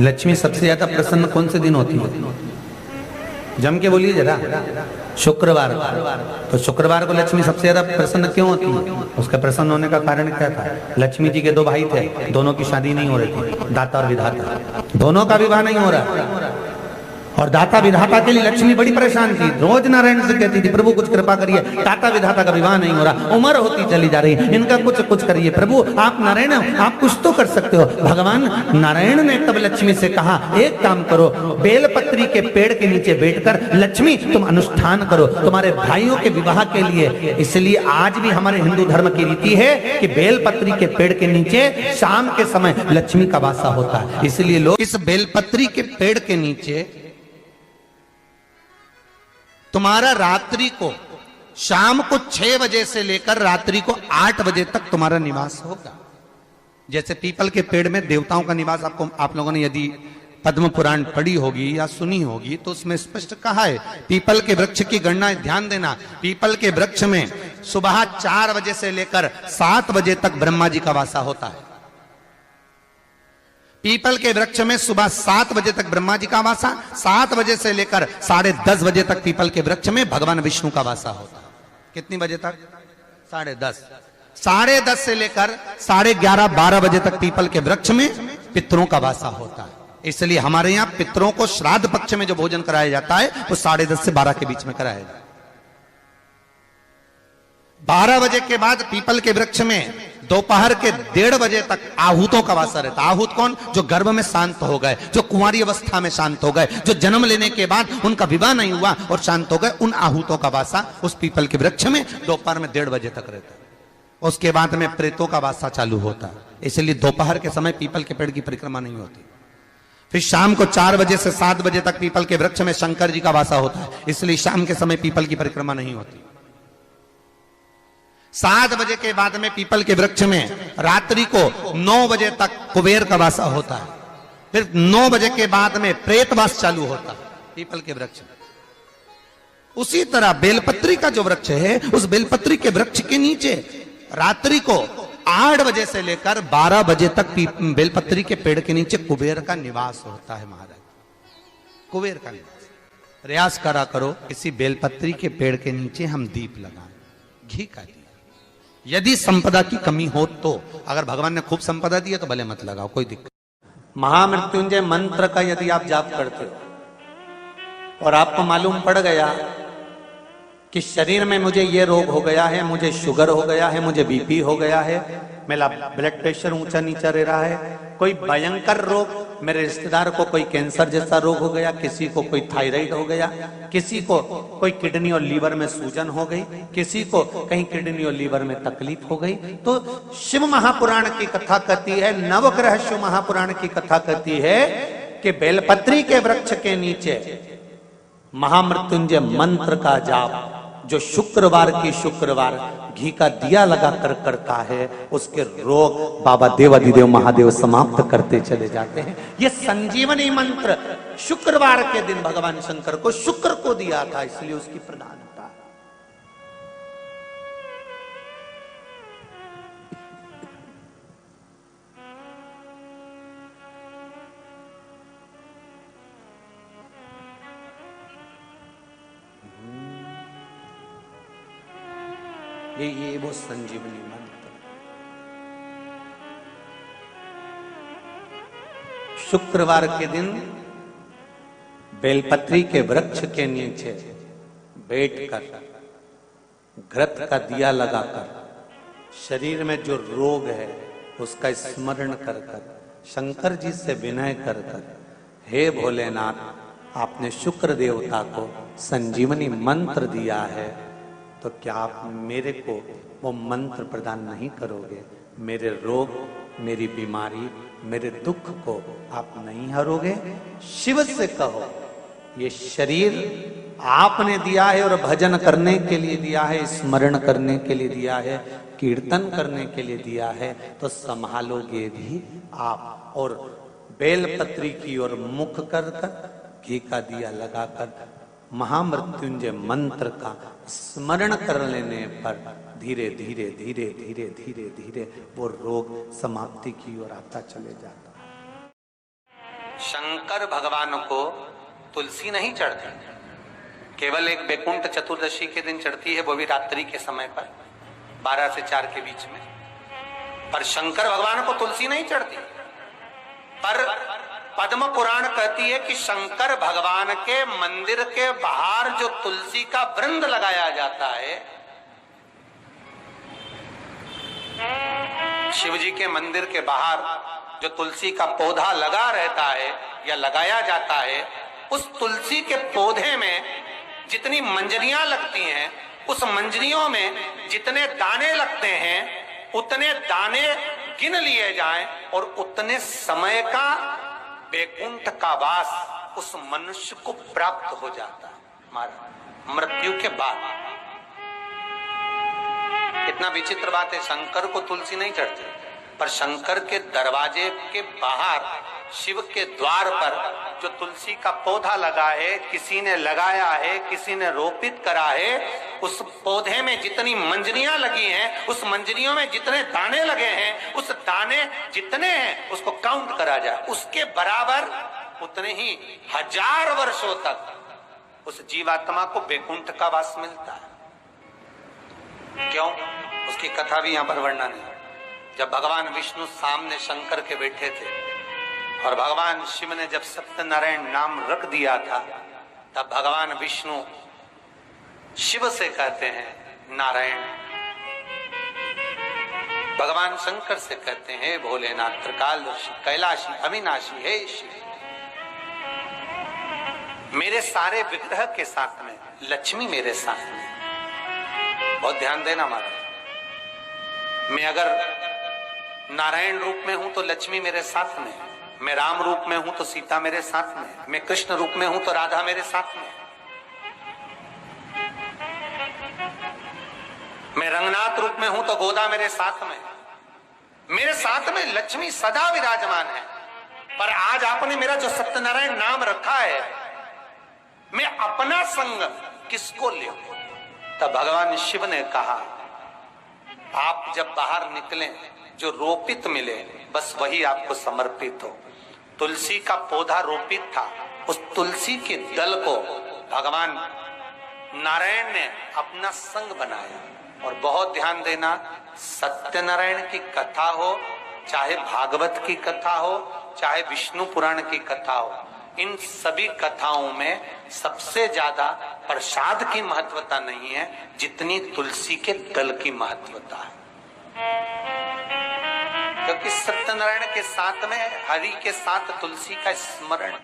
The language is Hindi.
लक्ष्मी सबसे ज्यादा प्रसन्न कौन से दिन होती है? जम के बोलिए जरा। शुक्रवार। तो शुक्रवार को लक्ष्मी सबसे ज्यादा प्रसन्न क्यों होती है? उसका प्रसन्न होने का कारण क्या था? लक्ष्मी जी के दो भाई थे, दोनों की शादी नहीं हो रही थी, दाता और विधाता, दोनों का विवाह नहीं हो रहा। और दाता विधाता के लिए लक्ष्मी बड़ी परेशान थी, रोज नारायण से कहती थी प्रभु कुछ कृपा करिए, दाता विधाता का विवाह नहीं हो रहा, उम्र होती चली जा रही, इनका कुछ करिए प्रभु, आप नारायण आप कुछ तो कर सकते हो। भगवान नारायण ने तब लक्ष्मी से कहा एक काम करो, बेलपत्री के पेड़ के नीचे बैठकर लक्ष्मी तुम अनुष्ठान करो तुम्हारे भाइयों के विवाह के लिए। इसलिए आज भी हमारे हिंदू धर्म की रीति है कि बेलपत्री के पेड़ के नीचे शाम के समय लक्ष्मी का वासा होता है। इसलिए लोग इस बेलपत्री के पेड़ के नीचे तुम्हारा रात्रि को शाम को 6 बजे से लेकर रात्रि को 8 बजे तक तुम्हारा निवास होगा। जैसे पीपल के पेड़ में देवताओं का निवास, आपको आप लोगों ने यदि पद्म पुराण पढ़ी होगी या सुनी होगी तो उसमें स्पष्ट कहा है, पीपल के वृक्ष की गणना ध्यान देना, पीपल के वृक्ष में सुबह 4 बजे से लेकर 7 बजे तक ब्रह्मा जी का वासा होता है। पीपल के वृक्ष में सुबह 7 बजे तक ब्रह्मा जी का वासा, 7 बजे से लेकर 10:30 बजे तक पीपल के वृक्ष में भगवान विष्णु का वासा होता है। कितनी बजे तक? 10:30। 10:30 से लेकर 11:30-12 बजे तक पीपल के वृक्ष में पितरों का वासा होता है। इसलिए हमारे यहाँ पितरों को श्राद्ध पक्ष में जो भोजन कराया जाता है वो 10:30 से 12 के बीच में कराया जाता है। 12 बजे के बाद पीपल के वृक्ष में दोपहर के 1:30 बजे तक आहूतों का वासा रहता है। आहूत कौन? जो गर्भ में शांत हो गए, जो कुंवारी अवस्था में शांत हो गए, जो जन्म लेने के बाद उनका विवाह नहीं हुआ और शांत हो गए, उन आहूतों का वासा उस पीपल के वृक्ष में दोपहर में 1:30 बजे तक रहता है। उसके बाद में प्रेतों का वासा चालू होता है। इसलिए दोपहर के समय पीपल के पेड़ की परिक्रमा नहीं होती। फिर शाम को 4 बजे से 7 बजे तक पीपल के वृक्ष में शंकर जी का वासा होता है। इसलिए शाम के समय पीपल की परिक्रमा नहीं होती। 7 बजे के बाद में पीपल के वृक्ष में रात्रि को 9 बजे तक कुबेर का वासा होता है। फिर 9 बजे के बाद में प्रेतवास चालू होता है पीपल के वृक्ष में। उसी तरह बेलपत्री का जो वृक्ष है, उस बेलपत्री के वृक्ष के नीचे रात्रि को 8 बजे से लेकर 12 बजे तक बेलपत्री के पेड़ के नीचे कुबेर का निवास होता है। महाराज, कुबेर का निवास। प्रयास करा करो किसी बेलपत्री के पेड़ के नीचे हम दीप लगाएं, घी का दीप। यदि संपदा की कमी हो तो, अगर भगवान ने खूब संपदा दी है तो भले मत लगाओ, कोई दिक्कत। महामृत्युंजय मंत्र का यदि आप जाप करते हो और आपको मालूम पड़ गया कि शरीर में मुझे ये रोग हो गया है, मुझे शुगर हो गया है, मुझे बीपी हो गया है, मेरा ब्लड प्रेशर ऊंचा नीचा रह रहा है, कोई भयंकर रोग, मेरे रिश्तेदार को कोई कैंसर जैसा रोग हो गया, किसी को कोई थायराइड हो गया, किसी को कोई किडनी और लीवर में सूजन हो गई, किसी को कहीं किडनी और लीवर में तकलीफ हो गई, तो शिव महापुराण की कथा कहती है, नवग्रह शिव महापुराण की कथा कहती है कि बेलपत्री के वृक्ष के नीचे महामृत्युंजय मंत्र का जाप जो शुक्रवार की शुक्रवार घी का दिया लगा कर करता है, उसके रोग बाबा देवाधिदेव महादेव समाप्त करते चले जाते हैं। ये संजीवनी मंत्र शुक्रवार के दिन भगवान शंकर को शुक्र को दिया था, इसलिए उसकी प्रधानता। ये वो संजीवनी मंत्र। शुक्रवार के दिन बेलपत्री के वृक्ष के नीचे बैठकर घृत का दिया लगाकर शरीर में जो रोग है उसका स्मरण कर कर शंकर जी से विनय कर कर, हे भोलेनाथ, आपने शुक्र देवता को संजीवनी मंत्र दिया है, तो क्या आप मेरे को वो मंत्र प्रदान नहीं करोगे? मेरे रोग, मेरी बीमारी, मेरे दुख को आप नहीं हरोगे? शिव से कहो, ये शरीर आपने दिया है और भजन करने के लिए दिया है, स्मरण करने के लिए दिया है, कीर्तन करने के लिए दिया है, तो संभालोगे भी आप। और बेलपत्री की ओर मुख कर कर घी का दिया लगाकर महामृत्युंजय मंत्र का स्मरण कर लेने पर धीरे धीरे धीरे धीरे धीरे धीरे वो रोग समाप्ति की ओर आता चले जाता है। शंकर भगवान को तुलसी नहीं चढ़ती, केवल एक बैकुंठ चतुर्दशी के दिन चढ़ती है, वो भी रात्रि के समय पर 12 से 4 के बीच में। पर शंकर भगवान को तुलसी नहीं चढ़ती। पर पद्म पुराण कहती है कि शंकर भगवान के मंदिर के बाहर जो तुलसी का वृंद लगाया जाता है, शिव जी के मंदिर के बाहर जो तुलसी का पौधा लगा रहता है या लगाया जाता है, उस तुलसी के पौधे में जितनी मंजरियां लगती हैं, उस मंजरियों में जितने दाने लगते हैं, उतने दाने गिन लिए जाएं और उतने समय का बैकुंठ का वास उस मनुष्य को प्राप्त हो जाता है मृत्यु के बाद। कितना विचित्र बात है, शंकर को तुलसी नहीं चढ़ती, पर शंकर के दरवाजे के बाहर शिव के द्वार पर जो तुलसी का पौधा लगा है, किसी ने लगाया है, किसी ने रोपित करा है, उस पौधे में जितनी मंजरियां लगी हैं, उस मंजरियों में जितने दाने लगे हैं, उस दाने जितने हैं उसको काउंट करा जाए, उसके बराबर उतने ही 1000 वर्षों तक उस जीवात्मा को बैकुंठ का वास मिलता है। क्यों? उसकी कथा भी यहां पर वर्णन है। जब भगवान विष्णु सामने शंकर के बैठे थे और भगवान शिव ने जब सत्यनारायण नाम रख दिया था, तब भगवान विष्णु शिव से कहते हैं नारायण। भगवान शंकर से कहते हैं भोलेनाथ, त्रिकालदर्शी, कैलाशी, अविनाशी, हे शिव। मेरे सारे विग्रह के साथ में लक्ष्मी मेरे साथ में। बहुत ध्यान देना महाराज, मैं अगर नारायण रूप में हूं तो लक्ष्मी मेरे साथ में, मैं राम रूप में हूं तो सीता मेरे साथ में, मैं कृष्ण रूप में हूं तो राधा मेरे साथ में, मैं रंगनाथ रूप में हूं तो गोदा मेरे साथ में लक्ष्मी सदा विराजमान है। पर आज आपने मेरा जो सत्यनारायण नाम रखा है, मैं अपना संग किसको ले? तब भगवान शिव ने कहा, आप जब बाहर निकले जो रोपित मिले बस वही आपको समर्पित हो। तुलसी का पौधा रोपित था, उस तुलसी के दल को भगवान नारायण ने अपना संग बनाया। और बहुत ध्यान देना, सत्यनारायण की कथा हो, चाहे भागवत की कथा हो, चाहे विष्णु पुराण की कथा हो, इन सभी कथाओं में सबसे ज्यादा प्रसाद की महत्वता नहीं है जितनी तुलसी के दल की महत्वता है। क्योंकि सत्यनारायण के साथ में हरि के साथ तुलसी का स्मरण